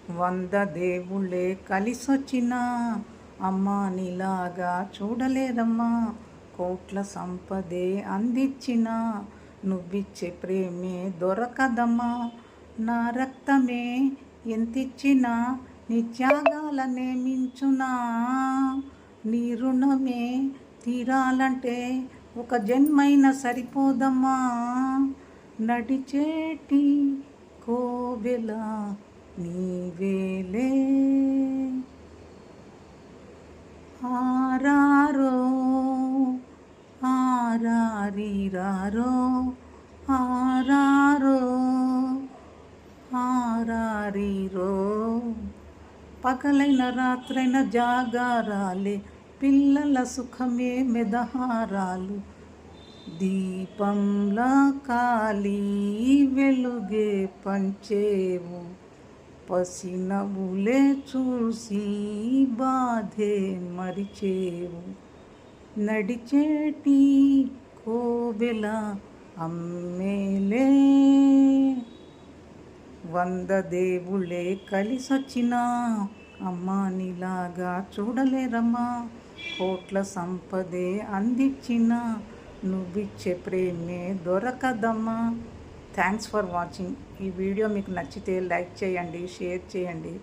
వంద దేవుళ్ళే కలిసొచ్చినా అమ్మా నీలాగా చూడలేదమ్మా. కోట్ల సంపదే అందించిన నువ్విచ్చే ప్రేమే దొరకదమ్మా. నా రక్తమే ఎంతిచ్చినా నీ త్యాగాలనే మించునా. నీ రుణమే తీరాలంటే ఒక జన్మైనా సరిపోదమ్మా. నడిచేటి కోవెల నీవేలే. ఆరారో ఆరారీరారో ఆరారో ఆరారీరో. పగలైన రాత్రైన జాగారాలే, పిల్లల సుఖమే మెదహారాలు. దీపంలా కాలి వెలుగే పంచేవు, పసినవులే చూసి బాధే మరిచేవు. నడిచేటి కోవెల అమ్మేలే. వంద దేవుళ్ళే కలిసొచ్చినా అమ్మా నీలాగా చూడలేరమ్మా. కోట్ల సంపదే అందించిన నువ్విచ్చే ప్రేమే దొరకదమ్మా. Thanks for watching. ఈ వీడియో మీకు నచ్చితే లైక్ చేయండి, షేర్ చేయండి.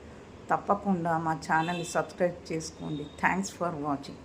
తప్పకుండా మా ఛానల్ని సబ్స్క్రైబ్ చేసుకోండి. Thanks for watching.